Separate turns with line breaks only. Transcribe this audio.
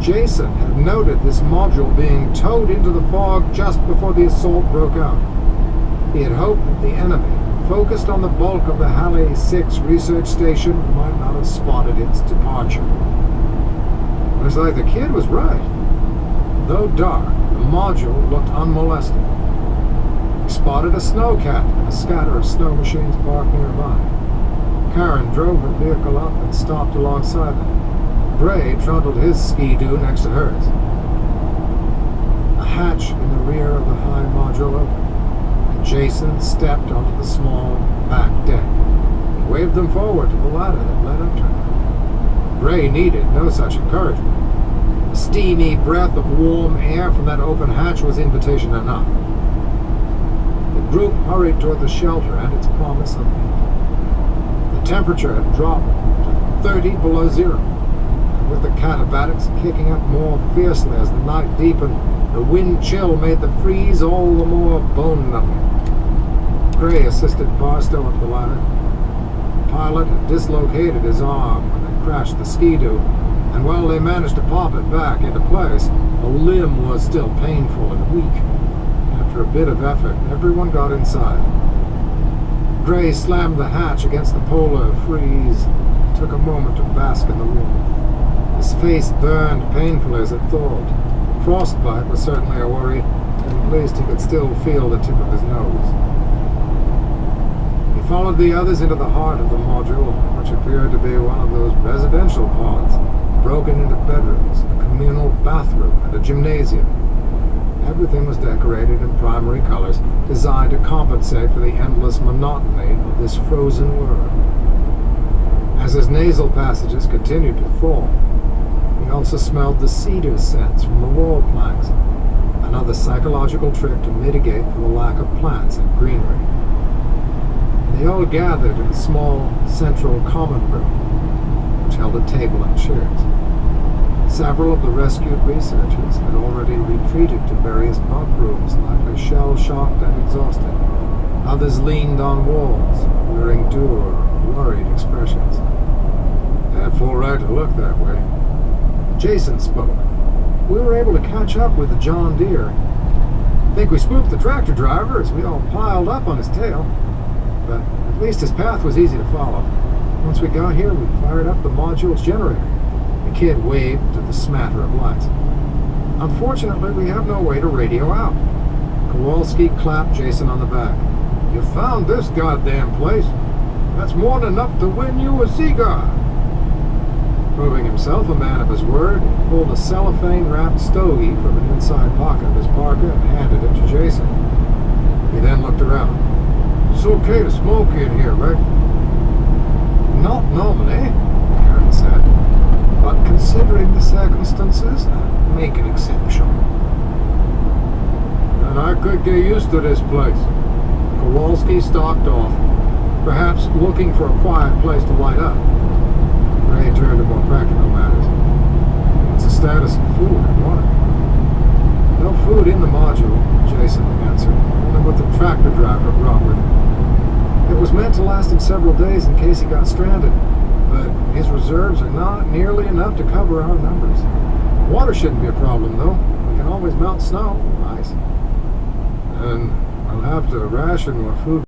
Jason had noted this module being towed into the fog just before the assault broke out. He had hoped that the enemy, focused on the bulk of the Halley 6 research station, might not have spotted its departure. It was like the kid was right. Though dark, the module looked unmolested. He spotted a snowcat and a scatter of snow machines parked nearby. Karen drove her vehicle up and stopped alongside it. Gray trundled his ski-doo next to hers. A hatch in the rear of the high module opened, and Jason stepped onto the small back deck. He waved them forward to the ladder that led up to him. Gray needed no such encouragement. A steamy breath of warm air from that open hatch was invitation enough. The group hurried toward the shelter and its promise of heat. The temperature had dropped to 30 below zero, and with the catabatics kicking up more fiercely as the night deepened, the wind chill made the freeze all the more bone-numbing. Gray assisted Barstow up the ladder. The pilot had dislocated his arm when they crashed the ski-doo, and while they managed to pop it back into place, the limb was still painful and weak. After a bit of effort, everyone got inside. Gray slammed the hatch against the polar freeze and took a moment to bask in the warmth. His face burned painfully as it thawed. Frostbite was certainly a worry, and at least he could still feel the tip of his nose. He followed the others into the heart of the module, which appeared to be one of those residential pods, broken into bedrooms, a communal bathroom, and a gymnasium. Everything was decorated in primary colors, designed to compensate for the endless monotony of this frozen world. As his nasal passages continued to thaw, he also smelled the cedar scents from the wall planks, another psychological trick to mitigate for the lack of plants and greenery. They all gathered in a small central common room, which held a table and chairs. Several of the rescued researchers had already retreated to various bunk rooms, likely shell-shocked and exhausted. Others leaned on walls, wearing dour, worried expressions. They had full right to look that way. Jason spoke. We were able to catch up with the John Deere. I think we spooked the tractor driver as we all piled up on his tail, but at least his path was easy to follow. Once we got here, we fired up the module's generator. The kid waved to the smatter of lights. Unfortunately, we have no way to radio out. Kowalski clapped Jason on the back. You found this goddamn place. That's more than enough to win you a cigar. Proving himself a man of his word, he pulled a cellophane-wrapped stogie from an inside pocket of his parka and handed it to Jason. He then looked around. It's okay to smoke in here, right? Not normally, Karen said. But considering the circumstances, I'd make an exception. Then I could get used to this place. Kowalski stalked off, perhaps looking for a quiet place to light up. Ray turned to more practical matters. What's the status of food and water? No food in the module, Jason answered, only what the tractor driver brought with him. It was meant to last him several days in case he got stranded, but his reserves are not nearly enough to cover our numbers. Water shouldn't be a problem, though. We can always melt snow or ice. And I'll have to ration what food